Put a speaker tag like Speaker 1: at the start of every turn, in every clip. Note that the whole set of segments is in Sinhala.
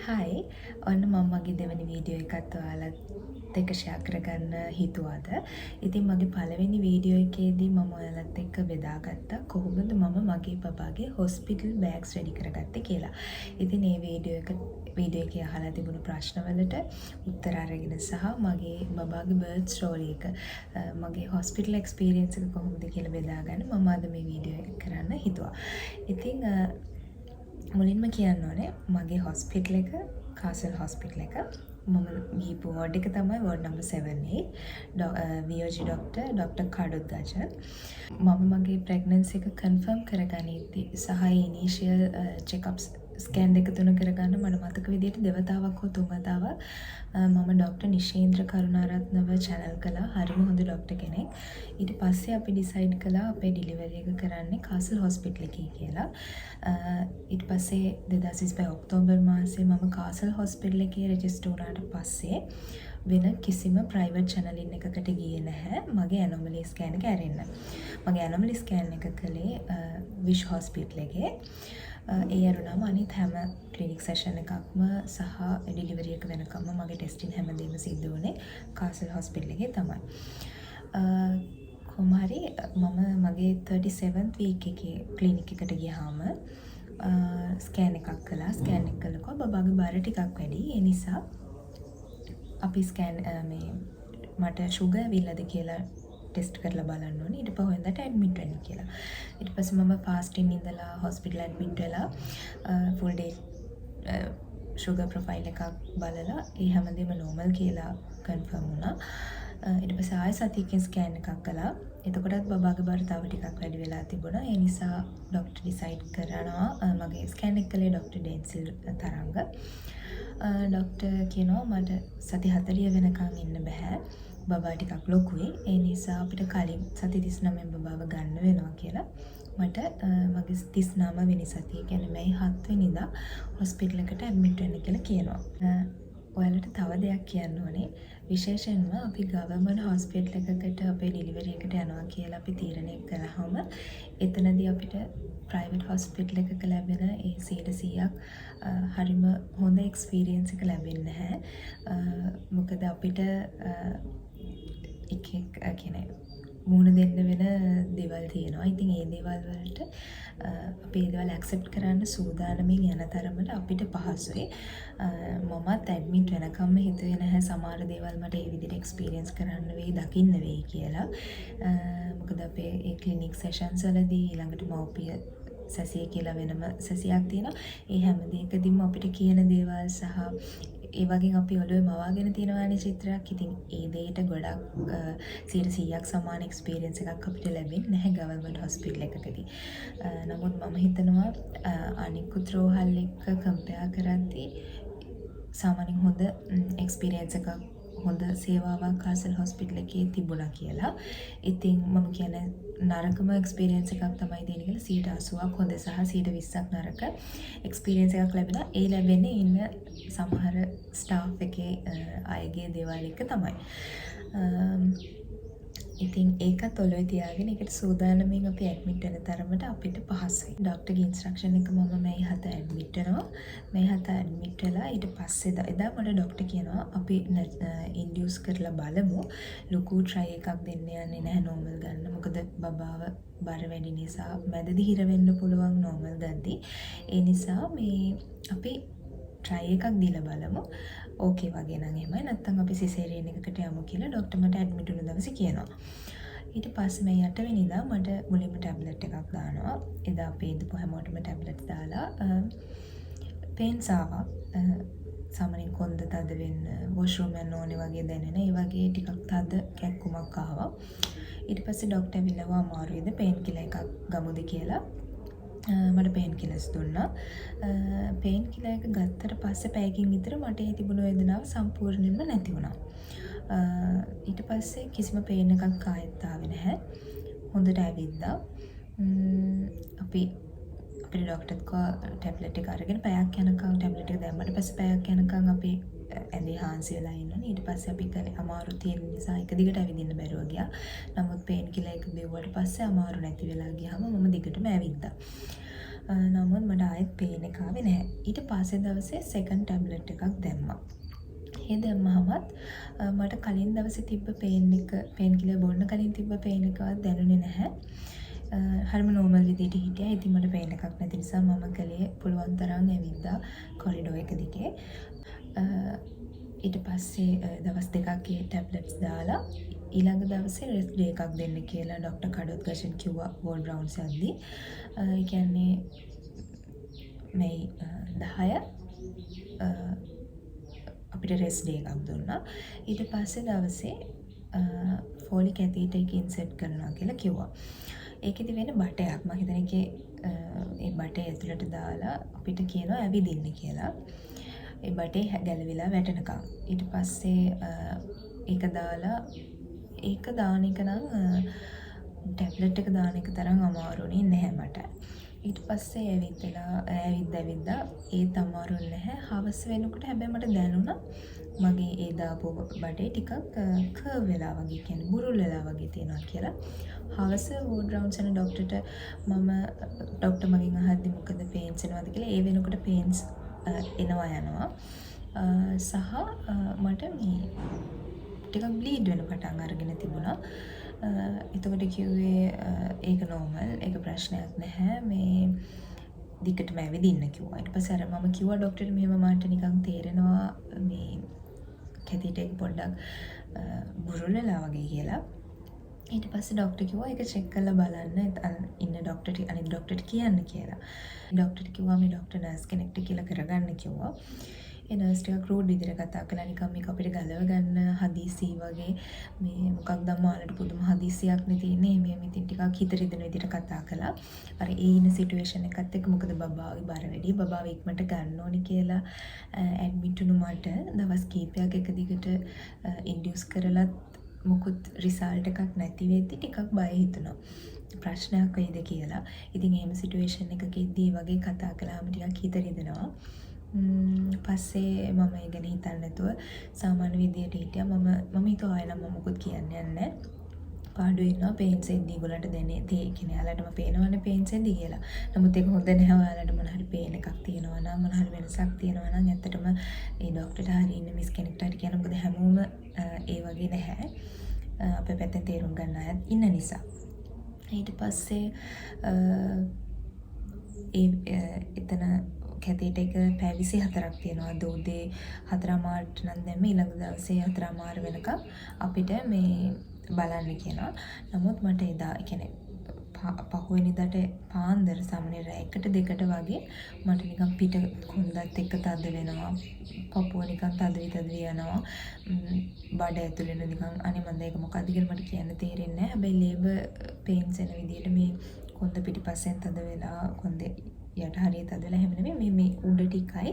Speaker 1: හයි ඔන්න මම මගේ දෙවැනි වීඩියෝ එකත් ඔයාලත් එක්ක ෂෙයා කරගන්න හිතුවාද. ඉතින් මගේ පළවෙනි වීඩියෝ එකේදී මම ඔයාලත් එක්ක බෙදාගත්තා කොහොමද මම මගේ බබාගේ හොස්පිටල් බෑග්ස් රෙඩි කරගත්තේ කියලා. ඉතින් මේ වීඩියෝ එකේ අහලා තිබුණු ප්‍රශ්නවලට උත්තර අරගෙන සහ මගේ බබාගේ බර්ත් ස්ටෝරි එක මගේ හොස්පිටල් එක්ස්පීරියන්ස් එක කොහොමද කියලා බෙදාගන්න මම අද මේ වීඩියෝ එක කරන්න හිතුවා. ඉතින් මුලින්ම කියන්න ඕනේ මගේ හොස්පිටල් එක කාසල් හොස්පිටල් එක මම ගිහපු වෝඩ් එක තමයි වෝඩ් නම්බර් 7A වියෝජි ඩොක්ටර් කඩුද්දජන් මම මගේ ප්‍රෙග්නන්සි එක කන්ෆර්ම් කරගනිද්දී සහ ඉනිෂියල් චෙකප්ස් ස්කෑන් දෙක තුන කරගන්න මට මතක විදිහට දෙවතාවක් හෝ තුන් වතාවක් මම ඩොක්ටර් නිශේන්ද්‍ර කරුණාරත්නව channel කළා. හරිම හොඳ ඩොක්ටර් කෙනෙක්. ඊට පස්සේ අපි ඩිසයිඩ් කළා අපේ ඩිලිවරි එක කරන්නේ කාසල් හොස්පිටල් එකේ කියලා. ඊට පස්සේ 2025 ඔක්තෝබර් මාසේ මම කාසල් හොස්පිටල් එකේ රෙජිස්ටර් වුණාට පස්සේ වෙන කිසිම ප්‍රයිවට් channel එකකට ගියේ නැහැ මගේ ඇනොමලි ස්කෑන් එක ඇරෙන්න. මගේ ඇනොමලි ස්කෑන් එක කළේ විශ් හොස්පිටල් එකේ. ඒ අරුණම අනිත් හැම ක්ලිනික් සෙෂන් එකක්ම සහ ඩිලිවරි එක වෙනකම්ම මගේ ටෙස්ටින් හැමදේම සිද්ධ වුණේ කාසල් හොස්පිටල් එකේ තමයි. කොහොම හරි මම මගේ 37th week එකේ ක්ලිනික් එකට ගියාම ස්කෑන් එකක් කළා. ස්කෑන් එක කළකොට බබාගේ බර ටිකක් වැඩි. ඒ නිසා අපි ස්කෑන් මට ෂුගර් ඇවිල්ලාද කියලා ටෙස්ට් කරලා බලන්න ඕනේ. ඊට පස්සේ හොඳට ඇඩ්මිට් වෙන්න කියලා. ඊට පස්සේ මම ෆාස්ටින් ඉඳලා හොස්පිටල් ඇඩ්මිට් වෙලා ෆුල් ඩේ ෂුගර් ප්‍රොෆයිල් එකක් බලලා ඒ හැමදේම නෝමල් කියලා කන්ෆර්ම් වුණා. ඊට පස්සේ ආයෙ සතියකින් ස්කෑන් එකක් කළා. එතකොටත් බබාගේ බර තව ටිකක් වැඩි වෙලා තිබුණා. ඒ නිසා ડોක්ටර් ඩිසයිඩ් කරනවා මගේ ස්කෑන් එක කළේ ડોක්ටර් ඩෙන්සිල් තරංග. ડોක්ටර් කියනවා මට සති 40 වෙනකන් ඉන්න බෑ. බබා ටිකක් ලොකුයි. ඒ නිසා අපිට කලින් සති 39 බබාව ගන්න වෙනවා කියලා. මට මගේ 39 වෙනි සතිය කියන්නේ මැයි 7 වෙනිදා හොස්පිටල් එකට ඇඩ්මිට් වෙන්න කියලා කියනවා. ඔයාලට තව දෙයක් කියන්න ඕනේ. විශේෂයෙන්ම අපි ගවර්න්මන්ට් හොස්පිටල් එකකට අපේ ඩිලිවරි එකට යනවා කියලා අපි තීරණය කළාම එතනදී අපිට ප්‍රයිවට් හොස්පිටල් එකක ලැබෙන ඒ 100%ක් හරිම හොඳ එක්ස්පීරියන්ස් එක ලැබෙන්නේ නැහැ. මොකද අපිට කියන්නේ මුණ දෙන්න වෙන දේවල් තියෙනවා. ඉතින් ඒ දේවල් වලට අපි ඒ දේවල් ඇක්සෙප්ට් කරන්න සූදානමින් යන තරමට අපිට පහසුයි. මමත් ඇඩ්මිට් වෙනකම්ම හිතුවේ නැහැ සමහර දේවල් මට ඒ විදිහට එක්ස්පීරියන්ස් කරන්න වෙයි, දකින්න වෙයි කියලා. මොකද අපේ ඒ ක්ලිනික් සෙෂන්ස් වලදී ඊළඟට මව්පිය සැසිය කියලා වෙනම සැසියක් තියෙනවා. ඒ හැම දෙයකදීම අපිට කියන දේවල් සහ ඒ වගේ අපි ඔළුවේ මවාගෙන තියෙනවානේ චිත්‍රයක්. ඉතින් ඒ දෙයට ගොඩක් 100%ක් සමාන එක්ස්පීරියන්ස් එකක් අපිට ලැබෙන්නේ නැහැ ගවර්න්මන්ට් හොස්පිටල් එකකදී. නමුත් මම හිතනවා අනිකුත් රෝහල් එක්ක කම්පෙයාර් කරද්දී සාමාන්‍යයෙන් හොඳ එක්ස්පීරියන්ස් එකක් හොඳ සේවාවක් කාසල් හොස්පිටල් එකේ තිබුණා කියලා. ඉතින් මම කියන්නේ නරකම එක්ස්පීරියන්ස් එකක් තමයි දෙන්නේ කියලා 80%ක් හොඳ සහ 20%ක් නරක එක්ස්පීරියන්ස් එකක් ලැබෙනවා. ඒ ලැබෙන්නේ ඉන්න සමහර ස්ටාෆ් එකේ අයගේ දේවල් එක තමයි. ඉතින් ඒකත් ඔළුවේ තියාගෙන ඒකට සූදානමින් අපි ඇඩ්මිට් වෙන තරමට අපිට පහසුයි. ડોක්ටර්ගේ ඉන්ස්ට්‍රක්ෂන් එක මම මැයි 7 ඇඩ්මිට් වෙනවා. මැයි 7 ඇඩ්මිට් වෙලා ඊට පස්සේ එදා මට ડોක්ටර් කියනවා අපි ඉන්ඩියුස් කරලා බලමු. ලොකු ට්‍රයි එකක් දෙන්න යන්නේ නැහැ නෝමල් ගන්න. මොකද බබාව බර වැඩි නිසා මැදදී හිර වෙන්න පුළුවන් නෝමල් ගද්දී. ඒ නිසා අපි ට්‍රයි එකක් දීලා බලමු. ඕකේ වගේ නම් එහෙමයි. නැත්නම් අපි සිසේරියන් එකකට යමු කියලා ડોක්ටර් මට ඇඩ්මිට් වුණ දවසේ කියනවා. ඊට පස්සේ මම 8 වෙනිදා මට මුලින්ම ටැබ්ලට් එකක් දානවා. එදා අපි ඉදපු හැමෝටම ටැබ්ලට් දාලා පේන්ස් ආවා. සාමාන්‍යයෙන් කොන්ද තද වෙන්න, වොෂරූම් යන්න ඕනේ වගේ දැනෙන. ඒ වගේ ටිකක් තද කැක්කුමක් ආවා. ඊට පස්සේ ડોක්ටර් ඇවිල්ලා අමාරුයිද පේන් කිලර් එකක් ගමුද කියලා මට පේන් කිලර්ස් දුන්නා. පේන් කිලර් එක ගත්තට පස්සේ පැයකින් විතර මට ඒ තිබුණු වේදනාව සම්පූර්ණයෙන්ම නැති වුණා. ඊට පස්සේ කිසිම පේන් එකක් ආයෙත් ආවේ නැහැ. හොඳට ඇවිද්දා. අපිට ડોක්ටර්ත් ටැබ්ලට් එක අරගෙන පැයක් යනකම් ටැබ්ලට් එක දැම්මට පස්සේ පැයක් යනකම් අපි ඇඳේ හාන්සි වෙලා ඉන්නනේ. ඊට පස්සේ අපි කලේ අමාරු තියෙන නිසා එක දිගට ඇවිදින්න බැරුව ගියා. නමුත් පේන් කිලර් එක බෙව්වට පස්සේ අමාරු නැති වෙලා ගියාම මම දිගටම ඇවිද්දා. නමුත් මට ආයෙත් පේන් එක ආවේ නැහැ. ඊට පස්සේ දවසේ සෙකන්ඩ් ටැබ්ලට් එකක් දැම්මා. ඒ දැම්මහමත් මට කලින් දවසේ තිබ්බ පේන් කිලර් බොන්න කලින් තිබ්බ පේන් එකවත් දැනුනේ නැහැ. හරිම නෝමල් විදිහට හිටියා. ඉතින් මට පේන් එකක් නැති නිසා මම කලේ පුළුවන් තරම් ඇවිද්දා කොරිඩෝ එක දිගේ. ඊට පස්සේ දවස් දෙකක් ඒ ටැබ්ලට්ස් දාලා ඊළඟ දවසේ රෙස්ට් ඩේ එකක් දෙන්න කියලා ડોක්ටර් කඩොත් ගෂන් කිව්වා වෝල් රවුන්ඩ්ස් යද්දී. ඒ කියන්නේ මේ 10 අපිට රෙස්ට් ඩේ එකක් දුන්නා. ඊට පස්සේ දවසේ ෆෝලික් ඇතිට එක ඉන්සර්ට් කරනවා කියලා කිව්වා. ඒකෙදි වෙන බටයක් මම හිතන එකේ ඒ බටේ ඇතුළට දාලා අපිට කියනවා ඇවිදින්න කියලා. ඒ බටේ ගැලවිලා වැටෙනකම්. ඊට පස්සේ ඒක දාලා ඒක දාන එක නම් ටැබ්ලට් එක දාන එක තරම් අමාරුනේ නැහැ මට. ඊට පස්සේ ඇවිද්දා ඒත් අමාරු නැහැ. හවස වෙනකොට හැබැයි මට දැනුණා මගේ ඒ දාපු බඩේ ටිකක් කර්ව් වෙලා වගේ කියන්නේ බුරුල් වෙලා වගේ තියෙනවා කියලා. හවස වෝඩ් රවුන්ඩ්ස් යන ඩොක්ටර්ට ඩොක්ටර් මගෙන් අහද්දි මොකද පේන්ස් එනවද කියලා. ඒ වෙනකොට පේන්ස් එනවා යනවා. සහ මට මේ ටිකක් බ්ලීඩ් වෙන පටන් අරගෙන තිබුණා. එතකොට කිව්වේ ඒක නෝමල්, ඒක ප්‍රශ්නයක් නැහැ. මේ දිගටම ඇවිදින්න කිව්වා. ඊට පස්සේ අර මම කිව්වා ඩොක්ටර්ට මෙහෙම මට නිකන් තේරෙනවා මේ කැතිට එක පොඩ්ඩක් බුරුල් වෙලා වගේ කියලා. ඊට පස්සේ ඩොක්ටර් කිව්වා ඒක චෙක් කරලා බලන්න ඉන්න ඩොක්ටර්ට අනිත් ඩොක්ටර්ට කියන්න කියලා. ඩොක්ටර්ට කිව්වා මේ ඩොක්ටර් නර්ස් කෙනෙක්ට කියලා කරගන්න කිව්වා. ඒ නර්ස් ටික රූඩ් විදිහට කතා කළා නිකන් මේක අපිට ගලව ගන්න හදිසි වගේ මේ මොකක්ද අම්මාලට පුදුම හදිසියක් නේ තියෙන්නේ මේ ඉතින් ටිකක් හිත රිදෙන විදිහට කතා කළා. අර ඒ ඉන්න සිටුේෂන් එකත් එක්ක මොකද බබාගේ බර වැඩි බබාව ඉක්මනට ගන්න ඕනි කියලා ඇඩ්මිට් වුණු මට දවස් කීපයක් එක දිගට ඉන්ඩියුස් කරලත් මොකුත් රිසල්ට් එකක් නැති වෙද්දි ටිකක් බය හිතුණා. ප්‍රශ්නයක් වෙයිද කියලා. ඉතින් එහෙම සිටුේෂන් එකකදී වගේ කතා කළාම ටිකක් හිත රිදෙනවා. පස්සේ මම ඒ ගැන හිතන්නේ නැතුව සාමාන්‍ය විදියට හිටියා. මම හිතුවා ආයෙ නම් මම මොකුත් කියන්නේ නැහැ. පාඩු වෙනවා පේන්ස් එද්දි ඒගොල්ලන්ට දැනේ තේ කියන්නේ යාලටම පේනවනේ පේන්ස් එද්දි කියලා. නමුත් ඒක හොඳ නැහැ. ඔයාලට මොන හරි පේන එකක් තියෙනවා නම් මොන හරි වෙනසක් තියෙනවා නම් ඇත්තටම ඒ ડોක්ටර්ට හරි ඉන්න මිස් කෙනෙක්ට හරි කියන මොකද හැමෝම ඒ වගේ නැහැ. අපේ පැත්තෙන් තේරුම් ගන්න අය ඉන්න නිසා. ඊට පස්සේ එතන කැතේට එක පැය 24ක් තියෙනවා. අද උදේ 4:00ට නම් දැම්මේ ඊළඟ දවසේ 4:00 වෙනකම් අපිට මේ බලන්න කියනවා. නමුත් මට එදා කියන්නේ පහුවෙනිදාට පාන්දර සාමාන්‍ය රෑ 1-2ට වගේ මට නිකන් පිට කොන්දත් එක්ක තද වෙනවා. පපුව නිකන් තද යනවා. බඩ ඇතුළේ නිකන් අනේ මන්ද ඒක මොකද්ද කියලා මට කියන්න තේරෙන්නේ නැහැ. හැබැයි ලේබර් පේන්ස් එන විදියට මේ කොන්ද පිටිපස්සෙන් තද වෙලා කොන්දේ යට හරිය තද වෙලා එහෙම නෙමෙයි මේ උඩ ටිකයි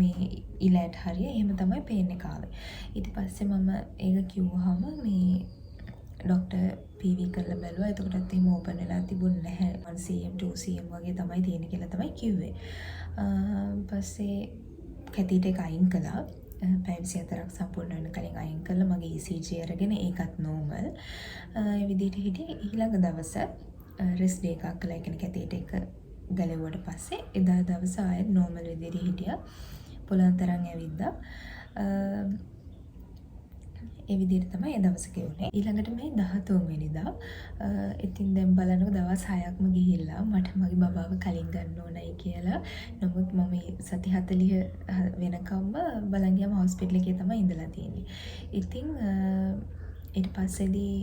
Speaker 1: මේ ඉලයට හරිය එහෙම තමයි පේන් එක ආවේ. ඊට පස්සේ මම ඒක කිව්වහම මේ ඩොක්ටර් පීවී කරලා බැලුවා. එතකොටත් එහෙම ඕපන් වෙලා තිබුණේ නැහැ. 1cm 2cm වගේ තමයි තියෙන්නේ කියලා තමයි කිව්වේ. පස්සේ කැතීට එක අයින් කළා. පැය 24ක් සම්පූර්ණ වෙන කලින් අයින් කළා. මගේ ECG අරගෙන ඒකත් නෝමල්. ඒ විදිහට හිටියේ. ඊළඟ දවස රෙස්ට් ඩේ එකක් කළා. ඒ කියන්නේ කැතීට එක ගලවුවට පස්සේ එදා දවස ආයෙත් නෝමල් විදිහට හිටියා. පුළුවන් තරම් ඇවිද්දා. ඒ විදිහට තමයි ඒ දවස ගෙවුනේ. ඊළඟට මේ 13 වෙනිදා ඉතින් දැන් බලනකො දවස් 6ක්ම ගිහිල්ලා මට මගේ බබාව කලින් ගන්න ඕනයි කියලා. නමුත් මම සති 40 වෙනකම්ම බලන් ගියාම හොස්පිටල් එකේ තමයි ඉඳලා තියෙන්නේ. ඉතින් ඊට පස්සේදී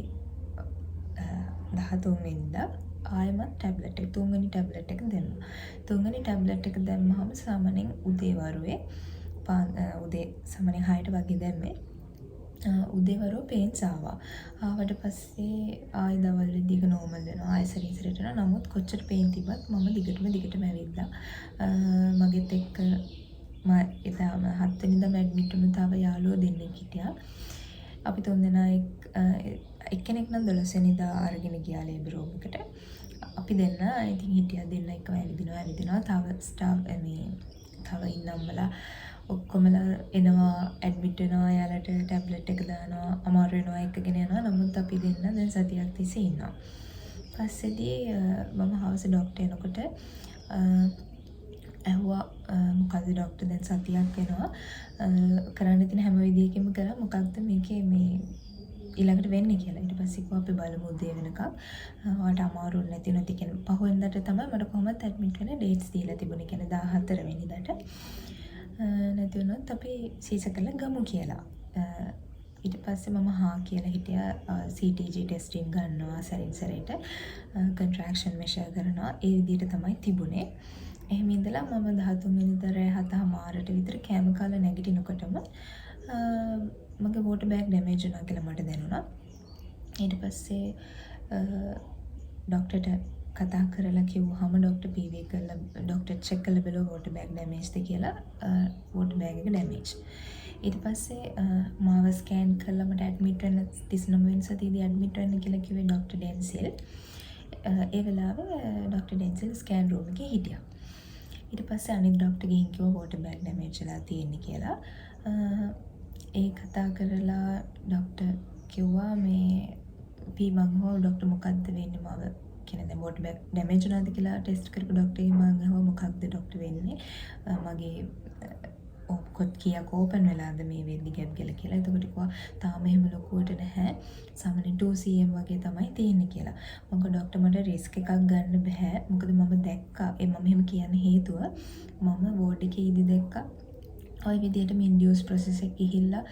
Speaker 1: 13 වෙනිදා ආයෙමත් ටැබ්ලට් එක තුන්වෙනි ටැබ්ලට් එක දැම්මා. තුන්වෙනි ටැබ්ලට් එක දැම්මහම සාමාන්‍යයෙන් උදේ වරුවේ උදේ සාමාන්‍යයෙන් 6ට වගේ දැම්මේ. උදේ වරුව පේන්ස් ආවා. ආවට පස්සේ ආයෙ දවල් වෙද්දී ඒක නෝමල් වෙනවා. ආයෙ සැරිසරට යනවා. නමුත් කොච්චර පේන් තිබ්බත් මම දිගටම ඇවිද්දා. මගෙත් එක්ක එදාම 7 වෙනිදාම ඇඩ්මිට් වුණු තව යාළුවෝ දෙන්නෙක් හිටියා. අපි තුන් දෙනා එක්කෙනෙක් නම් 12 වෙනිදා අරගෙන ගියා ලේබර් රූම් එකට. අපි දෙන්න ඉතින් හිටියා දෙන්න එකම ඇවිදිනවා. තව ස්ටාෆ් තව ඉන්න අම්මලා ඔක්කොමලා එනවා ඇඩ්මිට් වෙනවා. යාලට ටැබ්ලට් එක දානවා. අමාරු වෙනවා එක්කගෙන යනවා. නමුත් අපි දෙන්න දැන් සතියක් තිස්සේ ඉන්නවා. පස්සේදී මම හවස ඩොක්ටර් එනකොට ඇහුවා මොකද ડોක්ටර් දැන් සතියක් වෙනවා කරන්න තියෙන හැම විදියකින්ම කරා මොකක්ද මේකේ මේ ඊළඟට වෙන්නේ කියලා. ඊට පස්සේ කිව්වා අපි බලමු උදේ වෙනකම්. ඔයාලට අමාරු නැති කියන්නේ පහුවෙන්දට තමයි මට කොහොමද ඇඩ්මිට් වෙන්න ඩේට්ස් දීලා තිබුණේ. කියන්නේ 14 වෙනිදාට. නැති වුණොත් අපි සීස කරලා ගමු කියලා. ඊට පස්සේ මම හා කියලා හිටියා CTG ටෙස්ටිං ගන්නවා සැරින් සැරේට කන්ට්‍රැක්ෂන් මෙෂර් කරනවා ඒ විදිහට තමයි තිබුණේ. එහෙම ඉඳලා මම 13 වෙනිදා රෑ 7:00 විතර කෑම කාලා නැගිටිනකොටම මගේ වෝටර් බෑග් ඩැමේජ් වුණා කියලා මට දැනුණා. ඊට පස්සේ ડોක්ටර්ට කතා කරලා කිව්වහම ડોක්ටර් PV කරලා ડોක්ටර් චෙක් කරලා බලුවා වෝටර් බෑග් ඩැමේජ්ද කියලා වෝටර් බෑග් එක ඩැමේජ්. ඊට පස්සේ මාව ස්කෑන් කරලා මට ඇඩ්මිට් වෙන්න 39 වෙනි සතියේදී ඇඩ්මිට් වෙන්න කියලා කිව්වේ ડોක්ටර් ඩෙන්සිල්. ඒ වෙලාවේ ડોක්ටර් ඩෙන්සිල් ස්කෑන් රූම් එකේ හිටියා. ඊට පස්සේ අනිත් ડોක්ටර් ගිහින් කිව්වා වෝටර් බෑග් ඩැමේජ් වෙලා තියෙන්නේ කියලා. ඒ කතා කරලා ડોක්ටර් කිව්වා මේ මං හෝ ડોක්ටර් මොකද්ද වෙන්නේ මාව කියන්නේ දැන් වෝටර් බෑග් ඩැමේජ් වුණාද කියලා ටෙස්ට් කරපු ડોක්ටර්ගෙන් මං අහුවා මොකක්ද ડોක්ටර් වෙන්නේ මගේ කොත් කීයක් ඕපන් වෙලාද මේ වෙද්දි ගැප් කියලා. එතකොට කිව්වා තාම එහෙම ලොකුවට නැහැ. සාමාන්‍ය 2cm වගේ තමයි තියෙන්නේ කියලා. මොකද ડોක්ටර් මට රිස්ක් එකක් ගන්න බෑ. මොකද මම දැක්කා මම එහෙම කියන්න හේතුව මම වෝඩ් එකේ ඉදි දැක්කා. ඔය විදිහටම ඉන්ඩියුස් ප්‍රොසෙස් එක ගිහිල්ලා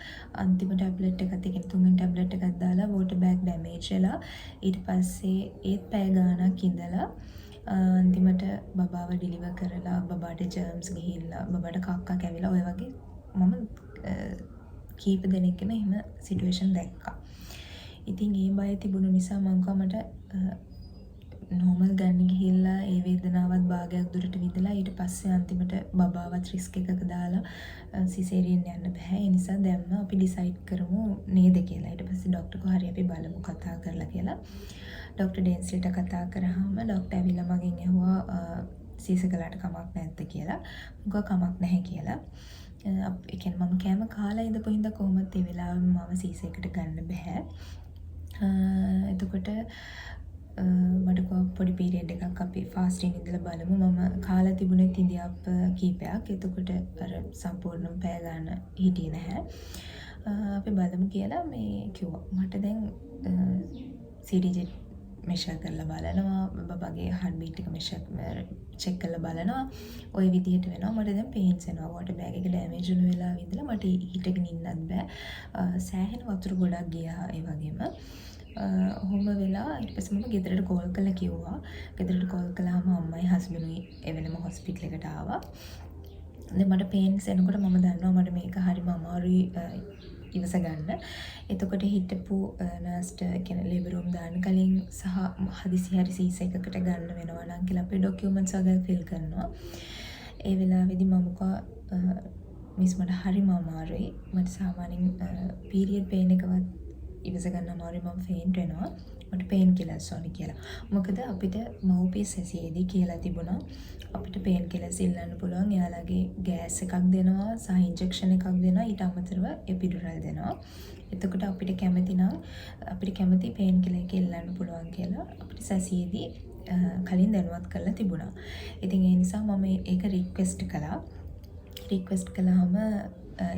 Speaker 1: අන්තිම ටැබ්ලට් එකත් එක්ක තුන්වෙනි ටැබ්ලට් එකක් දාලා වෝටර් බෑග් ඩැමේජ් වෙලා ඊට පස්සේ ඒත් පැය ගාණක් ඉඳලා අන්තිමට බබාව ඩිලිවර් කරලා බබාට ජර්ම්ස් ගිහිල්ලා බබාට කක්කා කැවිලා ඔය වගේ මම කීප දෙනෙක්ගේම එහෙම සිටුේෂන් දැක්කා. ඉතින් ඒ බය තිබුණු නිසා මං මට නෝමල් ගන්න ගිහිල්ලා ඒ වේදනාවත් භාගයක් දුරට විඳලා ඊට පස්සේ අන්තිමට බබාවත් රිස්ක් එකක දාලා සිසේරියන් යන්න බෑ. ඒ නිසා දැම්ම අපි ඩිසයිඩ් කරමු නේද කියලා. ඊට පස්සේ ડોක්ටර් කො හරි අපි බලමු කතා කරලා කියලා. ડોක්ටර් ඩෙන්සිල්ට කතා කරාම ડોක්ටර් ඇවිල්ලා මගෙන් ඇහුවා සීස කළාට කමක් නැද්ද කියලා. මම කමක් නැහැ කියලා. ඒ කියන්නේ මම කෑම කාලා ඉඳපු හින්දා කොහොමද ඒ වෙලාවෙම මම සීස එකට ගන්න බෑ. එතකොට මට පොඩි පීරියඩ් එකක් අපි ෆාස්ටින් ඉඳලා බලමු. මම කාලා තිබුණේ ඉන්දියාප් කීපයක්. එතකොට අර සම්පූර්ණම පැය ගන්න හිටියේ නැහැ. අපි බලමු කියලා මේ කිව්වා. මට දැන් CTG මෙෂර් කරලා බලනවා. බබාගේ හાર્ට් බීට් එක මෙෂර් චෙක් කරලා බලනවා. ওই විදිහට වෙනවා. මට දැන් පේන්ස් එනවා. වෝටර් බෑග් එක ඩැමේජ් වුණ වෙලාවෙ ඉඳලා මට හිටගෙන ඉන්නත් බෑ. සෑහෙන වතුර ගොඩක් ගියා ඒ වගේම. ඔහොම වෙලා ඊට පස්සේ මම ගෙදරට කෝල් කරලා කිව්වා. ගෙදරට කෝල් කළාම අම්මයි හස්බන්ඩ්ුයි එවෙලම හොස්පිටල් එකට ආවා. දැන් මට පේන්ස් එනකොට මම දන්නවා මට මේක හරිම අමාරුයි ඉවස ගන්න. එතකොට හිටපු නර්ස්ට කියන්නේ ලේබර් රූම් දාන්න කලින් සහ හදිසි හරි සීස එකකට ගන්න වෙනවා නම් කියලා අපේ ඩොකියුමන්ට්ස් වගේ ෆිල් කරනවා. ඒ වෙලාවේදී මම මිස් මට හරිම අමාරුයි. මට සාමාන්‍යයෙන් පීරියඩ් පේන් එකවත් ඉවස ගන්න අමාරුයි. මම ෆේන්ට් වෙනවා. මට පේන් කිලර්ස් ඕනි කියලා. මොකද අපිට මව්පිය සැසියේදී කියලා තිබුණා අපිට පේන් කිලර්ස් ඉල්ලන්න පුළුවන්. එයාලගේ ගෑස් එකක් දෙනවා සහ ඉන්ජෙක්ෂන් එකක් දෙනවා. ඊට අමතරව එපිඩුරල් දෙනවා. එතකොට අපිට කැමති පේන් කිලර් එක ඉල්ලන්න පුළුවන් කියලා අපිට සැසියේදී කලින් දැනුවත් කරලා තිබුණා. ඉතින් ඒ නිසා මම ඒක රික්වෙස්ට් කළා. රික්වෙස්ට් කළාම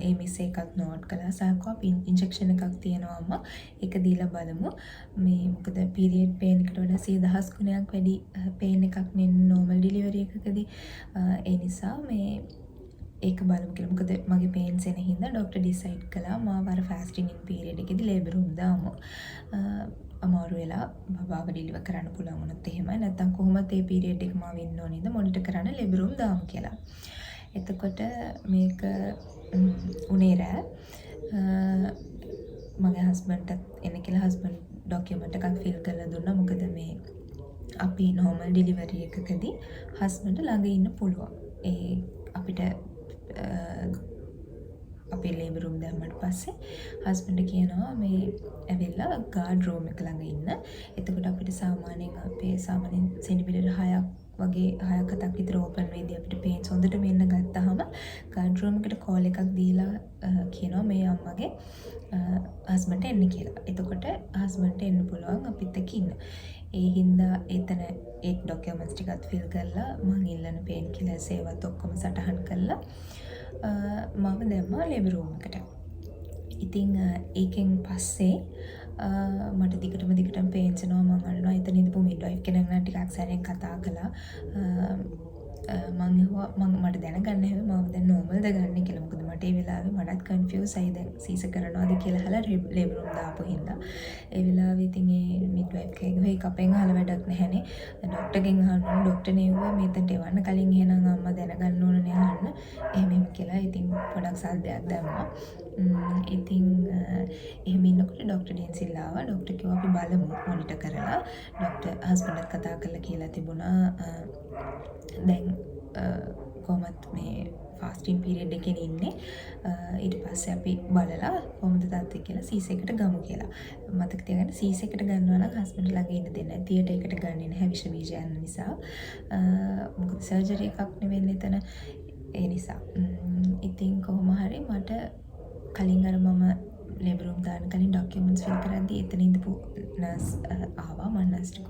Speaker 1: ඒ මිස් එකක් නෝට් කළා. සාකෝ ඉන්ජෙක්ෂන් එකක් තියෙනවා අම්මා. ඒක දීලා බලමු. මේ මොකද පීරියඩ් පේන් එකට වඩා 10000 ගුණයක් වැඩි පේන් එකක් නේ නෝමල් ඩෙලිවරි එකකදී. ඒ නිසා මේ ඒක බලමු කියලා. මොකද මගේ පේන්ස් එන හින්දා ડોක්ටර් ඩිසයිඩ් කළා මාව අර ෆාස්ටිං ඉන් පීරියඩ් එකේදී ලේබර් රූම් දාමු. අමාරු වෙලා බබාව ඩෙලිවර් කරන්න පුළුවන් වුණොත් එහෙමයි. නැත්නම් කොහොමද මේ පීරියඩ් එක මාව ඉන්න ඕනේද මොනිටර් කරන්න ලේබර් රූම් දාමු කියලා. එතකොට මේක උනේ රෑ මගේ හස්බන්ඩ්ටත් එන්න කියලා හස්බන්ඩ් ඩොකියුමන්ට් එකක් ෆිල් කරලා දුන්නා. මොකද මේ අපි නෝමල් ඩෙලිවරි එකකදී හස්බන්ඩ් ළඟ ඉන්න පුළුවන්. ඒ අපිට අපේ ලේබර් රූම් දැම්මට පස්සේ හස්බන්ඩ් කියනවා මේ ඇවිල්ලා ගාඩ් රූම් එක ළඟ ඉන්න. එතකොට අපිට සාමාන්‍යයෙන් සෙන්ටිමීටර් 6ක් වගේ 6ක් 7ක් විතර ඕපන් වෙද්දී අපිට පේන්ස් හොඳට මෙන්න ගත්තාම ගාඩ් රූම් එකට කෝල් එකක් දීලා කියනවා මේ අම්මගේ හස්බන්ඩ් එන්න කියලා. එතකොට හස්බන්ඩ් එන්න පුළුවන් අපිත් එක්ක ඉන්න. ඒ හින්දා එතන ඒ ඩොකියුමන්ට්ස් ටිකත් ෆිල් කරලා මං ඉල්ලන පේන් කිලර්ස් ඒවත් ඔක්කොම සටහන් කරලා මම දැම්මා ලේබර් රූම් එකට. ඉතින් ඒකෙන් පස්සේ මට දිගටම පේන්ස් එනවා. මං අහනවා එතන ඉඳපු මිඩ්වයිෆ් කෙනෙක් නම් ටිකක් සැරෙන් කතා කළා. මට දැනගන්න හැම මම දැන් නෝමල්ද ගන්න කියලා. මොකද මට ඒ වෙලාවේ මටත් කන්ෆියුස් අයි දැන් සීස කරනවාද කියලා අහලා ලේබර් රූම් දාපු හින්දා. ඒ වෙලාවේ ඉතින් ඒ මිඩ්වයිෆ් කෙනෙක් "හේ කපෙන් අහලා වැඩක් නැහැනේ. ඩොක්ටර්ගෙන් අහන්න ඩොක්ටර් නෙව්වා මෙතනට එවන්න කලින් එහෙනම් අම්මා දැනගන්න ඕනනේ අහන්න." එහෙම කියලා ඉතින් පොඩක් සද්දයක් දැම්මා. ඉතින් එහෙම ඉන්නකොට ඩොක්ටර් ඩෙන්සිල් ආවා. ඩොක්ටර් කිව්වා අපි බලමු මොනිටර් කරලා. ඩොක්ටර් හස්බන්ඩ්ත් කතා කරලා කියලා තිබුණා දැන් කොහොමත් මේ ෆාස්ටින් පීරියඩ් එකේ ඉන්නේ. ඊට පස්සේ අපි බලලා කොහොමද තත්ත්වය කියලා සීස් එකට ගමු කියලා. මතක තියාගන්න සීස් එකට ගන්නවා නම් හස්බන්ඩ් ළඟ ඉන්න දෙන්න. තියටර් එකට ගන්නේ නැහැ විෂ බීජ යන නිසා. මොකද සර්ජරි එකක් නෙවෙන්නේ එතන. ඒ නිසා. ඉතින් කොහොම හරි මට කලින් අර මම ලේබර් රූම් දාන්න කලින් ඩොකියුමන්ට්ස් ෆිල් කරද්දී එතන ඉඳපු නර්ස් ආවා. මම නර්ස් ටිකව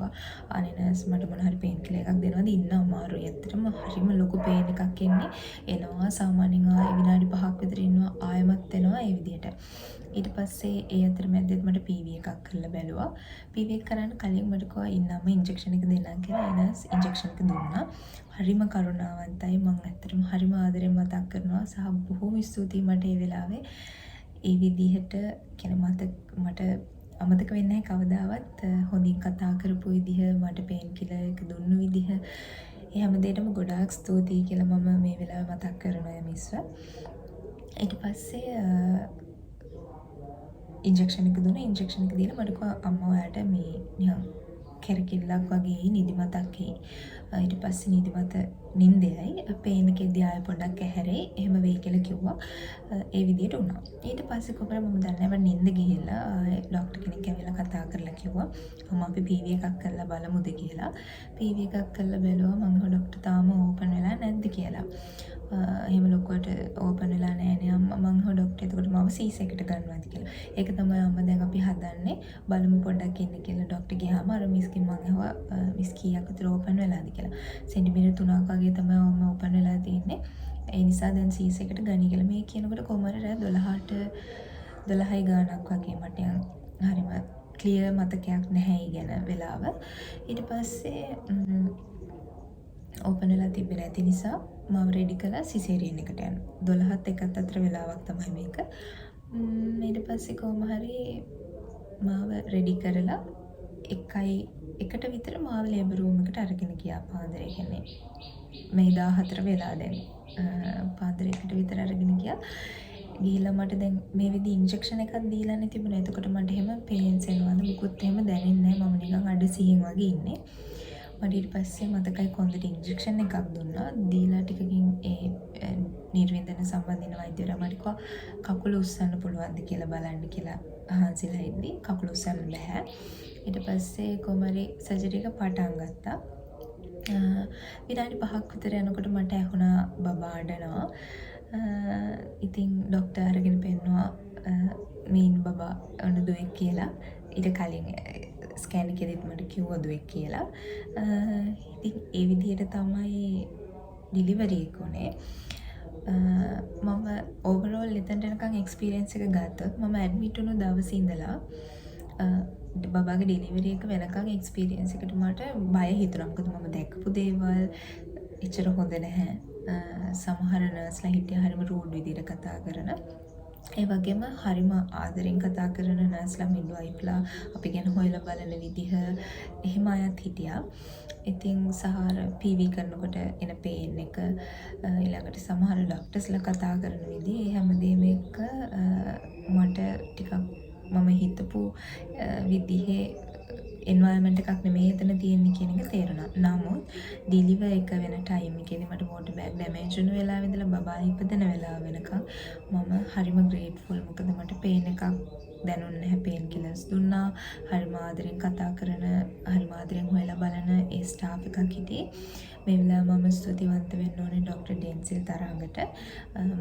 Speaker 1: අනේ නර්ස් මට මොන හරි පේන් කිලර් එකක් දෙනවද? ඉන්න අමාරුයි. ඇත්තටම හරිම ලොකු පේන් එකක් එන්නේ. එනවා සාමාන්‍යයෙන් ආයෙ විනාඩි 5ක් විතර ඉන්නවා ආයෙමත් එනවා ඒ විදිහට. ඊට පස්සේ ඒ අතරමැදෙත් මට PV එකක් කරලා බැලුවා. PV එක කරන්න කලින් මට කිව්වා ඉන්නම ඉන්ජෙක්ෂන් එක දෙන්නම් කියලා. ඒ නර්ස් ඉන්ජෙක්ෂන් එක දුන්නා. හරිම කරුණාවන්තයි. මම ඇත්තටම හරිම ආදරෙන් මතක් කරනවා සහ බොහොම ස්තුතියි මට ඒ වෙලාවේ ඒ විදිහට මට අමතක වෙන්නේ නැහැ කවදාවත්. හොඳින් කතා කරපු විදිහ, මට පේන් කිලර් එක දුන්නු විදිහ, ඒ හැම දෙයකටම ගොඩාක් ස්තුතියි කියලා මම මේ වෙලාවේ මතක් කරනවා මිස්ව. ඊට පස්සේ ඉන්ජෙක්ෂන් එක දුන්නා. ඉන්ජෙක්ෂන් එක දීලා මට කිව්වා අම්මා ඔයාට මේ නිකන් කැරකිල්ලක් වගේ නිදිමතක් එයි. ඊට පස්සේ නිදිමත නින්දයයි පේන් එකේදී ආයෙ පොඩ්ඩක් ඇහැරේ. එහෙම වෙයි කියලා කිව්වා. ඒ විදිහට වුණා. ඊට පස්සේ කොහොමද මම දන්නේ නැහැ නින්ද ගිහිල්ලා ડોක්ටර් කෙනෙක් ඇවිල්ලා කතා කරලා කිව්වා මම අපි PV එකක් කරලා බලමුද කියලා. PV එකක් කරලා බැලුවා. මම ડોක්ටර් තාම ඕපන් වෙලා නැද්ද කියලා. එහෙම ලොකුවට ඕපන් වෙලා නැහැ අම්මා. මං ડોක්ටර් එතකොට මම සීස් එකට ගන්නවාද කියලා. ඒක තමයි අම්මා දැන් අපි හදන්නේ. බලමු පොඩ්ඩක් ඉන්න කියලා. ડોක්ටර් ගියාම අර මිස්කින් මං අහුවා මිස් කීයක් විතර ඕපන් වෙලාද කියලා. සෙන්ටිමීටර් 3ක් වගේ තමයි අම්මා ඕපන් වෙලා තියෙන්නේ. ඒ නිසා දැන් සීස් එකට ගනි කියලා මේ කියනකොට කොහමද රෑ 12යි ගානක් වගේ මට හරිම ක්ලියර් මතකයක් නැහැ ගැන වෙලාව. ඊට පස්සේ ඕපන් වෙලා තිබ්බේ නැති නිසා මම රෙඩි කළා සිසේරියන් එකට යන්න. 12ත් එකත් අතර වෙලාවක් තමයි මේක. ඊට පස්සේ කොහොම හරි මාව රෙඩි කරලා 1ට විතර මාව ලේබර් රූම් එකට අරගෙන ගියා පාන්දර. ඒ කියන්නේ මේ 14 වෙලා දැන් පාන්දර 1ට විතර අරගෙන ගියා. ගිහිල්ලා මට දැන් මේ විදි ඉන්ජෙක්ෂන් එකක් දීලානේ තිබුණා. එතකොට මට එහෙම පේන්ස් එනවද මුකුත් එහෙම දැනෙන්නේ නැහැ. මම නිකන් අඩ සිහින් වගේ ඉන්නේ. මට ඊට පස්සේ මතකයි කොන්දට ඉන්ජෙක්ෂන් එකක් දුන්නා. දීලා ටිකකින් ඒ නිර්වින්දන සම්බන්ධින වෛද්‍යවරයා මට කිව්වා කකුල උස්සන්න පුළුවන්ද කියලා බලන්න කියලා. අහන්සිලා ඉද්දි කකුල උස්සන්න බෑ. ඊට පස්සේ කොහමරි සර්ජරි එක පටන් ගත්තා. විනාඩි 5ක් විතර යනකොට මට ඇහුණා බබා අඬනවා. ඉතින් ડોක්ටර් අරගෙන පෙන්නවා මීන් බබා දුවෙක් කියලා. ඊට කලින් ස්කෑන් එකේදීත් මට කිව්වා දුවෙක් කියලා. ඉතින් ඒ විදිහට තමයි ඩිලිවරි එක උනේ. මම ඕවරෝල් එතනට යනකම් එක්ස්පීරියන්ස් එක ගත්තොත් මම ඇඩ්මිට් වුණු දවසේ ඉඳලා බබාගේ ඩෙලිවරි එක වෙනකම් එක්ස්පීරියන්ස් එකට මට බය හිතුණා. මොකද මම දැකපු දේවල් එච්චර හොඳ නැහැ. සමහර නර්ස්ලා හිටියා හරිම රූඩ් විදිහට කතා කරන. ඒ වගේම හරිම ආදරෙන් කතා කරන නර්ස්ලා මිඩ්වයිෆ්ලා අපි ගැන හොයලා බලන විදිහ එහෙම අයත් හිටියා. ඉතින් සහාර PV කරනකොට එන පේන් එක ඊළඟට සමහර ડોක්ටර්ස්ලා කතා කරන විදිහ හැමදේම එක මට ටිකක් මම හිතපු විදිහේ එන්වයරන්මන්ට් එකක් නෙමෙයි එතන තියෙන්නේ කියන එක තේරුණා. නමුත් ඩිලිවර් එක වෙන ටයිම් එකේදී මට වෝටර් බෑග් ඩැමේජ් වුණු වෙලාවෙ ඉඳලා බබා ඉපදෙන වෙලාව වෙනකම් මම හරිම ග්‍රේට්ෆුල්. මොකද මට පේන් එකක් දැනුන්නේ නැහැ. පේන් කිලර්ස් දුන්නා. හරිම ආදරෙන් කතා කරන, හරිම ආදරෙන් හොයලා බලන ඒ ස්ටාෆ් එකක් හිටියේ. මේ වෙලාව මම ස්තුතිවන්ත වෙන්න ඕනේ ඩොක්ටර් ඩෙන්සිල් තරංගට.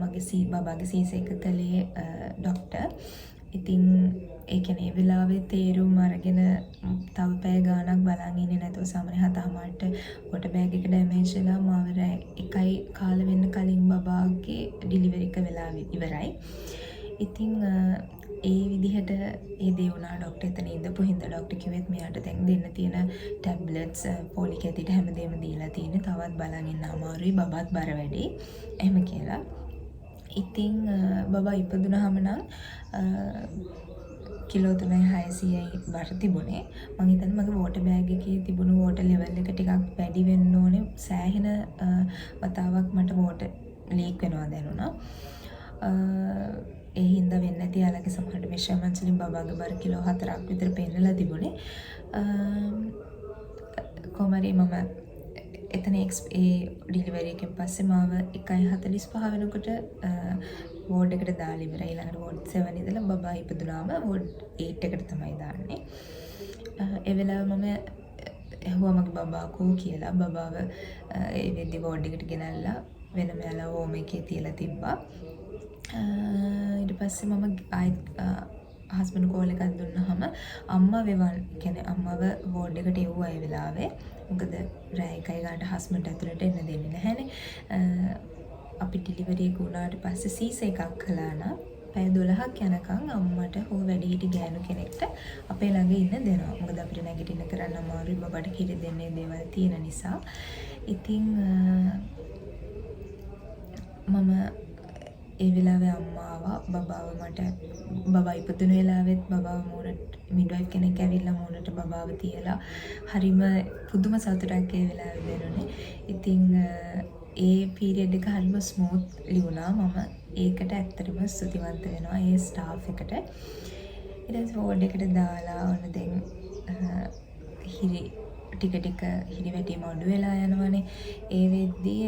Speaker 1: මගේ බබාගේ සීසේක කළේ ඩොක්ටර්. ඉතින් ඒ කියන්නේ ඒ වෙලාවේ තේරුම් අරගෙන තව පැය ගාණක් බලන් ඉන්නේ නැතුව සමහර 7:00ට වෝටර් බෑග් එක ඩැමේජ් වෙලා මාව 1යි කාල වෙන්න කලින් බබාගේ ඩිලිවරි එක වෙලා ඉවරයි. ඉතින් ඒ විදිහට ඒ දේ වුණා. ඩොක්ටර් එතන ඉඳපු හින්දා ඩොක්ටර් කිව්වෙත් මෙයාට දැන් දෙන්න තියෙන ටැබ්ලට්ස් පොලික් ඇතිට හැමදේම දීලා තියෙන්නේ. තවත් බලන් ඉන්න අමාරුයි. බබාත් බර වැඩි. එහෙම කියලා. ඉතින් බබා ඉපදුනහම නම් කිලෝ 3.600යි බර තිබුණේ. මම හිතන්නේ මගේ වෝටර් බෑග් එකේ තිබුණු වෝටර් ලෙවල් එක ටිකක් වැඩි වෙන්න ඕනේ. සෑහෙන වතාවක් මට වෝටර් ලීක් වෙනවා දැනුණා. ඒ හින්දා වෙන්නේ නැති යාළගේ සමහරට මෙෂර්මන්ට්ස් වලින් බබාගේ බර කිලෝ 4ක් විතර පෙන්නලා තිබුණේ. කොහමරි මම එතන ඒ ඩිලිවරි එකෙන් පස්සේ මාව 1:45 වෙනකොට වෝඩ් එකට දාලා ඉවරයි. ඊළඟට වෝඩ් 7 ඉඳලා බබා ඉපදුනාම වෝඩ් 8 එකට තමයි දාන්නේ. ඒ වෙලාව මම ඇහුවා මගේ බබා කෝ කියලා. බබාව ඒ වෙද්දි වෝඩ් එකට ගෙනල්ලා වෙනම යාලා හෝම් එකේ තියලා තිබ්බා. ඊට පස්සේ මම ආයෙත් හස්බන්ඩ් කෝල් එකක් දුන්නාම අම්මා කියන්නේ අම්මව වෝඩ් එකට එව්වා ඒ වෙලාවේ. මොකද රෑ 1යි ගානට හස්බන්ඩ් ඇතුළට එන්න දෙන්නේ නැහැනේ. අපි ඩිලිවරි එක වුණාට පස්සේ සීස එකක් කළා නම් පැය 12ක් යනකම් අම්මට හෝ වැඩිහිටි ගෑනු කෙනෙක්ට අපේ ළඟ ඉන්න දෙනවා. මොකද අපිට නැගිටින්න කරන්න අමාරුයි. බබාට කිරි දෙන්නේ දේවල් තියෙන නිසා. ඉතින් මම ඒ වෙලාවේ අම්මාව බබා ඉපදුණු වෙලාවෙත් බබාව මූණට මිඩ්වයිෆ් කෙනෙක් ඇවිල්ලා මූණට බබාව තියලා හරිම පුදුම සතුටක් ඒ වෙලාවේ දැනුනේ. ඉතින් ඒ පීරියඩ් එක හරිම ස්මූත්ලි වුණා. මම ඒකට ඇත්තටම ස්තුතිවන්ත වෙනවා ඒ ස්ටාෆ් එකට. ඊට පස්සේ වෝඩ් එකට දාලා ඔන්න දැන් ටික හිරි වැටීම අඩු වෙලා යනවනේ. ඒ වෙද්දී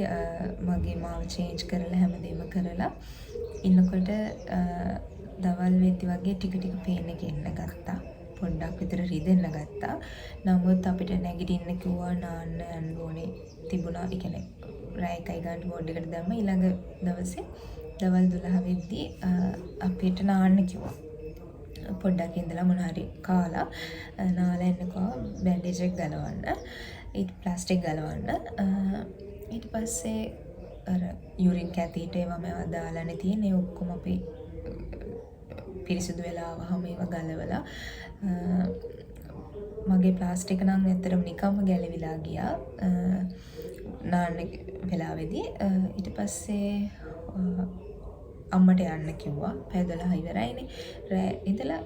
Speaker 1: මගේ මාව චේන්ජ් කරලා හැමදේම කරලා ඉන්නකොට දවල් වෙද්දි වගේ ටික පේන් එක එන්න ගත්තා. පොඩ්ඩක් විතර රිදෙන්න ගත්තා. නමුත් අපිට නැගිටින්න කිව්වා නාන්න යන්න ඕනේ තිබුණා. ඒ කියන්නේ රෑ 1යි ගානට වෝඩ් එකට දැම්ම. ඊළඟ දවසේ දවල් 12 වෙද්දි අපිට නාන්න කිව්වා. පොඩ්ඩක් ඉඳලා මොන හරි කාලා නාලා එන්නකෝ බැන්ඩේජ් එක ගලවන්න. ප්ලාස්ටික් ගලවන්න. ඊට පස්සේ අර යුරින් කැතීටර් ඒවා මේවා දාලානේ තියෙන්නේ. ඔක්කොම අපි පිරිසිදු වෙලා ආවහම ඒවා ගලවලා මගේ ප්ලාස්ටික් නම් ඇත්තටම නිකම්ම ගැලවිලා ගියා. නාන්න වෙලාවේදී ඊට පස්සේ අම්මට යන්න කිව්වා. පැය 12 ඉවරයිනේ. රෑ ඉඳලා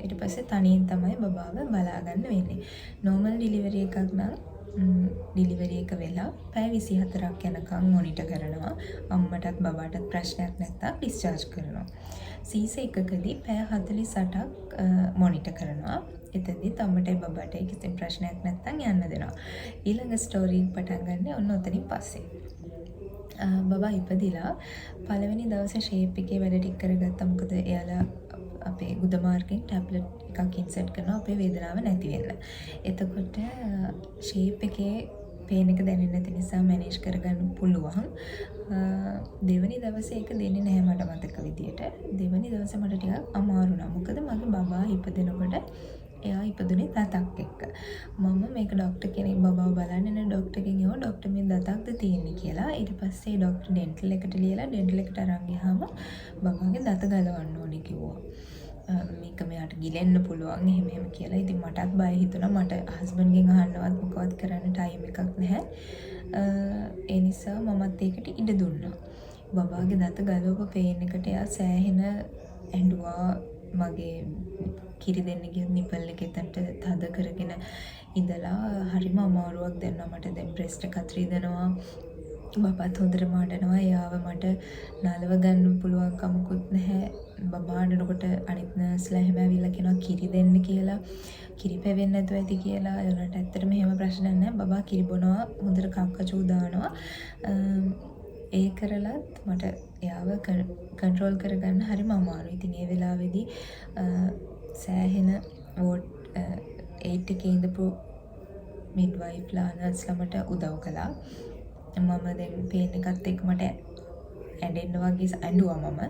Speaker 1: ඊට පස්සේ තනියෙන් තමයි බබාව බලාගන්න වෙන්නේ. නෝමල් ඩිලිවරි එකක් නම් ඩිලිවරි එක වෙලා පැය 24ක් යනකම් මොනිටර් කරනවා. අම්මටත් බබාටත් ප්‍රශ්නයක් නැත්තම් ඩිස්චාර්ජ් කරනවා. සීස එකකදී පැය 48ක් මොනිටර් කරනවා. එතෙන්දී අම්මටයි බබාටයි කිසිම ප්‍රශ්නයක් නැත්තම් යන්න දෙනවා. ඊළඟ ස්ටෝරි පටන් ගන්න ඔන්න ඔතනින් පස්සේ. බබා ඉපදිලා පළවෙනි දවසේ ෂේප් එකේ වැඩ ටික කරගත්තා. මොකද එයාලා අපේ ගුද මාර්ගෙන් ටැබ්ලට් එකක් ඉන්සර්ට් කරනවා අපේ වේදනාව නැති වෙන්න. එතකොට ෂේප් එකේ පේන් එක දැනෙන්නේ නැති නිසා මැනේජ් කරගන්න පුළුවන්. දෙවෙනි දවසේ ඒක දෙන්නේ නැහැ මට මතක විදියට. දෙවෙනි දවසේ මට ටිකක් අමාරු වුණා. මොකද මගේ බබා ඉපදෙනකොට එයා ඉපදුනේ දතක් එක්ක. මම මේක ඩොක්ටර් කෙනෙක් බබාව බලන්න නේ ඩොක්ටර් කෙනෙක් ගිහුවා ඩොක්ටර් මේ දතක්ද තියෙන්නේ කියලා. ඊට පස්සේ ඩොක්ටර් ඩෙන්ටල් එකට ලියලා ඩෙන්ටල් එකට අරන් ගියාම බබාගේ දත ගලවන්න ඕනේ කිව්වා. මේක මෙයාට ගිලෙන්න පුළුවන් එහෙම කියලා. ඉතින් මටත් බය හිතුණා. මට හස්බන්ඩ්ගෙන් අහන්නවත් මොකවත් කරන්න ටයිම් එකක් නැහැ. ඒ නිසා මමත් ඒකට ඉඩ දුන්නා. බබාගේ දත ගලවපු පේන් එකට එයා සෑහෙන ඇඬුවා. මගේ කිරි දෙන්න ගියොත් නිපල් එක එතනට තද කරගෙන ඉඳලා හරිම අමාරුවක් දැනුණා මට. දැන් බ්‍රෙස්ට් එකත් රිදෙනවා. බබාත් හොඳට මඩනවා. එයාව මට නලව ගන්න පුළුවන් කමකුත් නැහැ. බබා අඬනකොට අනිත් නර්ස්ලා එහෙම ඇවිල්ලා කියනවා කිරි දෙන්න කියලා. කිරි පැවෙන්නේ නැතුව ඇති කියලා. ඒ වුණාට ඇත්තටම එහෙම ප්‍රශ්නයක් නැහැ. බබා කිරි බොනවා, හොඳට කක්කචූ දානවා. ඒ කරලත් මට එයාව කන්ට්‍රෝල් කරගන්න හරිම අමාරුයි. ඉතින් ඒ වෙලාවේදී සෑහෙන වෝඩ් 8 එකේ ඉඳපු මිඩ්වයිෆ්ලා නර්ස්ලා මට උදව් කළා. මම දැන් පේන් එකත් එක්ක මට ඇඬෙන්න වගේ ඇඬුවා මම.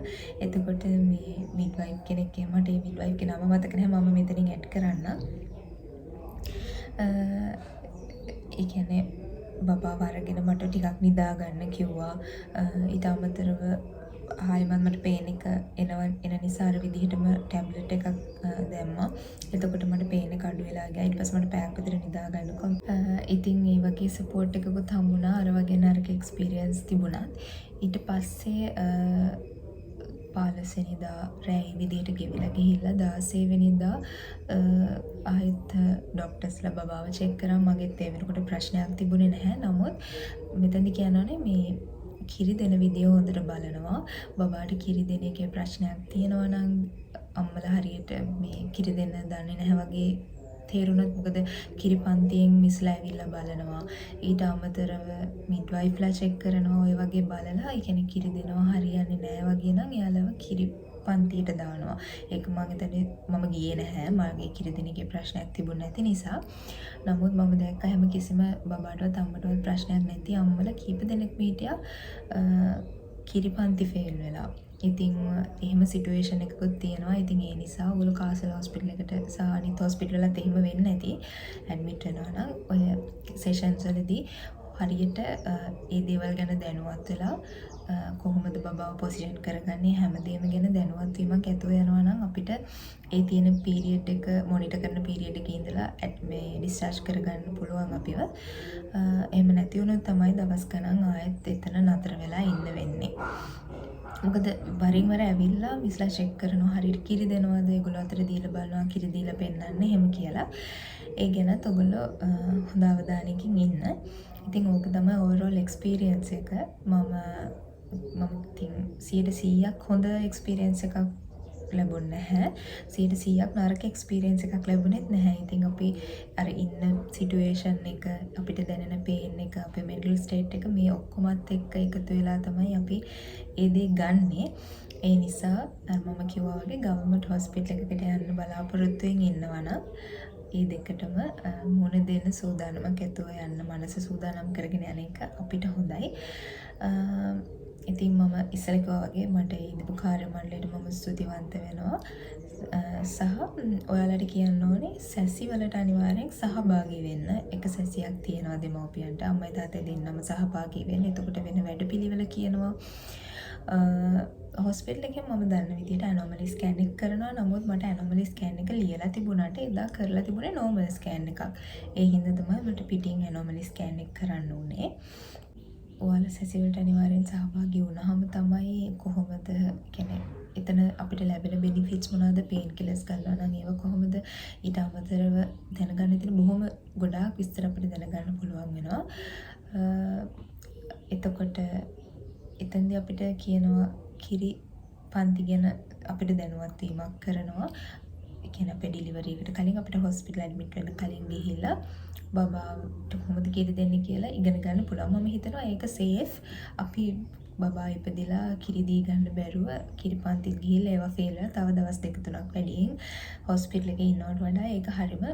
Speaker 1: එතකොට මේ මිඩ්වයිෆ් කෙනෙක් මට ඒ මිඩ්වයිෆ්ගේ නම මතක නැහැ. මම මෙතනින් ඇඩ් කරන්න. ඒ කියන්නේ බබාව අරගෙන මට ටිකක් නිදා ගන්න කිව්වා. ඊට අමතරව ආයෙමත් මට පේන් එක එන නිසා අර විදිහටම ටැබ්ලට් එකක් දැම්මා. එතකොට මට පේන් එක අඩු වෙලා ගියා. ඊට පස්සේ මට පැයක් විතර නිදා ගන්නකො. ඉතින් ඒ වගේ සපෝට් එකකුත් හම්බුණා. අර වගේ නරක එක්ස්පීරියන්ස් තිබුණත්. ඊට පස්සේ 15 වෙනිදා රෑ විදිහට ගෙවිලා ගිහිල්ලා 16 වෙනිදා ආයෙත් ડોක්ටර්ස්ලා බබාව චෙක් කරා. මගෙත් ඒ වෙනකොට ප්‍රශ්නයක් තිබුණේ නැහැ. නමුත් මෙතනදි කියනවානේ මේ කිරි දෙන විදිය හොඳට බලනවා. බබාට කිරි දෙන එකේ ප්‍රශ්නයක් තියෙනවා නම් අම්මලා හරියට මේ කිරි දෙන්න දන්නේ නැහැ වගේ තේරුණොත් මොකද කිරි පන්තියෙන් මිස්ලා ඇවිල්ලා බලනවා. ඊට අමතරව මිඩ්වයිෆ්ලා චෙක් කරනවා. ඔය වගේ බලලා ඒ කියන්නේ කිරි දෙනවා හරියන්නේ නැහැ වගේ නම් එයාලව කිරි පන්තියට දානවා. ඒක මම හිතන්නේ මම ගියේ නැහැ. මගේ කිරි දෙන එකේ ප්‍රශ්නයක් තිබුණ නැති නිසා. නමුත් මම දැක්ක හැම කිසිම බබාටවත් අම්මටවත් ප්‍රශ්නයක් නැති අම්මලා කීප දෙනෙක් හිටියා කිරි පන්ති ෆේල් වෙලා. ඉතින් එහෙම සිටුේෂන් එකකුත් තියෙනවා. ඉතින් ඒ නිසා ඔයගොල්ලෝ කාසල් හොස්පිටල් එකට සහ අනිත් හොස්පිටල් වලත් එහෙම වෙන්නේ නැති ඇඩ්මිට් වෙනවා නම් ඔය සෙෂන්ස් වලදී හරියට ඒ දේවල් ගැන දැනුවත් වෙලා කොහොමද බබාව පොසිෂන් කරගන්නේ හැමදේම ගැන දැනුවත් වීමක් ඇතුව යනවා නම් අපිට ඒ තියෙන පීරියඩ් එක මොනිටර් කරන පීරියඩ් එකේ ඉඳලා මේ ඩිස්චාර්ජ් කරගන්න පුළුවන් අපිව. එහෙම නැති වුණොත් තමයි දවස් ගණන් ආයෙත් එතන නතර වෙලා ඉන්න වෙන්නේ. මොකද වරින් වර ඇවිල්ලා විස්ලා චෙක් කරනවා හරියට කිරි දෙනවද ඒගොල්ලෝ අතර දීලා බලනවා කිරි දීලා පෙන්නන්නේ එහෙම කියලා. ඒ ගැනත් ඔයගොල්ලෝ හොඳ අවධානයකින් ඉන්න. ඉතින් ඕක තමයි ඕවරෝල් එක්ස්පීරියන්ස් එක. මම ඉතින් 100% හොඳ එක්ස්පීරියන්ස් එකක් ලැබුණ නැහැ. 100% නරක එක්ස්පීරියන්ස් එකක් ලැබුණෙත් නැහැ. ඉතින් අපි අර ඉන්න සිටුේෂන් එක අපිට දැනෙන පේන් එක අපේ මෙන්ටල් ස්ටේට් එක මේ ඔක්කොමත් එක්ක එකතු වෙලා තමයි අපි ඒ දේ ගන්නෙ. ඒ නිසා මම කිව්වා වගේ ගවර්න්මන්ට් හොස්පිටල් එකකට යන්න බලාපොරොත්තුෙන් ඉන්නවා නම් ඒ දෙකටම මුණ දෙන්න සූදානමක් ඇතුව යන්න මනස සූදානම් කරගෙන යන එක අපිට හොඳයි. ඉතින් මම ඉස්සර කිව්වා වගේ මට ඉදපු කාර්ය මණ්ඩලයට මම ස්තුතිවන්ත වෙනවා. සහ ඔයාලට කියන්න ඕනේ සැසි වලට අනිවාර්යෙන් සහභාගී වෙන්න. එක සැසියක් තියෙනවා දෙමව්පියන්ට. අම්මයි තාත්තයි දෙන්නම සහභාගී වෙන්න. එතකොට වෙන වැඩපිළිවෙල කියනවා. හොස්පිටල් එකේ මම දන්න විදිහට ඇනෝමලි ස්කෑන් එක කරනවා. නමුත් මට ඇනෝමලි ස්කෑන් එක ලියලා තිබුණාට එදා කරලා තිබුණේ නෝමල් ස්කෑන් එකක්. ඒ හින්දා තමයි මට පිටින් ඇනෝමලි ස්කෑන් එක කරන්න උනේ. ඔයාලා සැසිවලට අනිවාර්යෙන් සහභාගී වුණාම තමයි කොහොමද කියන්නේ එතන අපිට ලැබෙන බෙනිෆිට්ස් මොනවද පේන් කිලර්ස් ගන්නවා නම් ඒව කොහොමද ඊට අමතරව දැනගන්න තියෙන බොහොම ගොඩාක් විස්තර අපිට දැනගන්න පුළුවන් වෙනවා. එතකොට එතෙන්දී අපිට කියනවා කිරි පන්ති ගැන අපිට දැනුවත් වීමක් කරනවා. ඒ කියන්නේ අපේ ඩෙලිවරි එකට කලින් අපිට හොස්පිටල් ඇඩ්මිට් වෙන්න කලින් ගිහිල්ලා බබාට කොහොමද කිරි දෙන්නේ කියලා ඉගෙන ගන්න පුළුවන්. මම හිතනවා ඒක සේෆ්. අපි බබා ඉපදිලා කිරි දී ගන්න බැරුව කිරි පන්තිත් ගිහිල්ලා ඒවා ෆේල් වෙලා තව දවස් 2-3ක් වැඩියෙන් හොස්පිටල් එකේ ඉන්නවට වඩා ඒක හරිම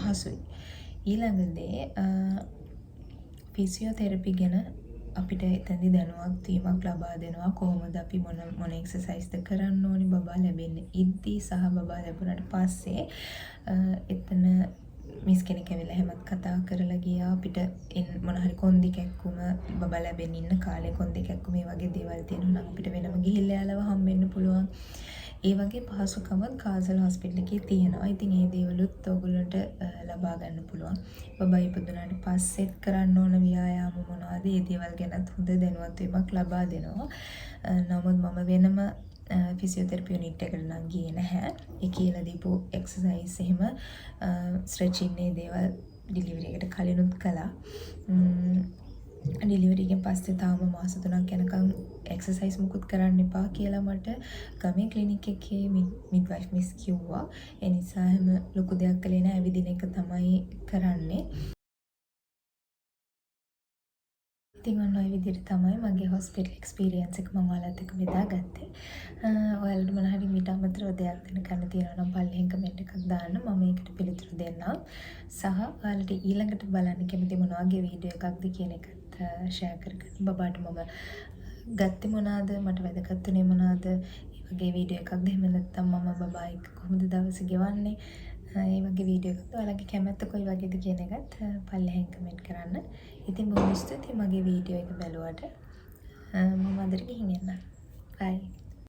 Speaker 1: පහසුයි. ඊළඟ දේ ෆිසියෝതെරපි ගැන අපිට එතනදී දැනුවත් වීමක් ලබා දෙනවා. කොහොමද අපි මොන එක්සර්සයිස්ද කරන්න ඕනි බබා ලැබෙන්නේ ඉද්දී සහ බබා ලැබුණාට පස්සේ එතන මිස් කෙනෙක් ඇවිල්ලා හැමත් කතා කරලා ගියා. අපිට මොන හරි කොන්දි කැක්කුම බබා ලැබෙන්න ඉන්න කාලේ කොන්දි කැක්කුම මේ වගේ දේවල් තියෙනවා නම් අපිට වෙනම ගිහිල්ලා යාලව හම්බෙන්න පුළුවන්. ඒ වගේ පහසුකමත් කාසල් හොස්පිටල් එකේ තියෙනවා. ඉතින් ඒ දේවලුත් ඔයගොල්ලන්ට ලබා ගන්න පුළුවන්. බබා ඉපදුනාට පස්සෙත් කරන්න ඕන ව්‍යායාම මොනවද? ඒ දේවල් ගැනත් හොඳ දැනුවත් වීමක් ලබා දෙනවා. නමුත් මම වෙනම ෆිසියෝതെරපි යුනිට් එකට නම් ගියේ නැහැ. ඒ කියලා දීපු එක්සර්සයිස් එහෙම ස්ට්‍රෙචින් මේ දේවල් ඩෙලිවරි එකට කලිනුත් කළා. ඩිලිවරි එකෙන් පස්සේ තාම මාස 3ක් යනකම් එක්සර්සයිස් මුකුත් කරන්න එපා කියලා මට ගමේ ක්ලිනික් එකේ මිඩ්වයිෆ් මිස් කිව්වා. ඒ නිසා හැම ලොකු දෙයක් කළේ නෑ, ඇවිදින එක තමයි කරන්නේ. ඉතින් ඔන්න ඔය විදිහට තමයි මගේ හොස්පිටල් එක්ස්පීරියන්ස් එක මම ඔයාලත් එක්ක බෙදාගත්තේ. ඔයාලට මොන හරි මීට අමතරව දෙයක් දැනගන්න තියෙනවා නම් පල්ලෙහෙන් කමෙන්ට් එකක් දාන්න. මම ඒකට පිළිතුරු දෙන්නම්. සහ ඔයාලට ඊළඟට බලන්න කැමති මොන වගේ වීඩියෝ එකක්ද කියන එකත් ෂෙයා කරගන්න. බබාට මම ගත්තේ මොනවාද, මට වැදගත් උනේ මොනවාද, ඒ වගේ වීඩියෝ එකක්ද, එහෙම නැත්නම් මම බබා එක්ක කොහොමද දවස ගෙවන්නේ, ඒ වගේ වීඩියෝ එකක්ද ඔයාලගේ කැමැත්ත කොයි වගේද කියන එකත් පල්ලෙහෙන් කමෙන්ට් කරන්න. ඉතින් බොහොම ස්තුතියි මගේ වීඩියෝ එක බැලුවට. මම අදට ගිහින් එන්නම්. බයි.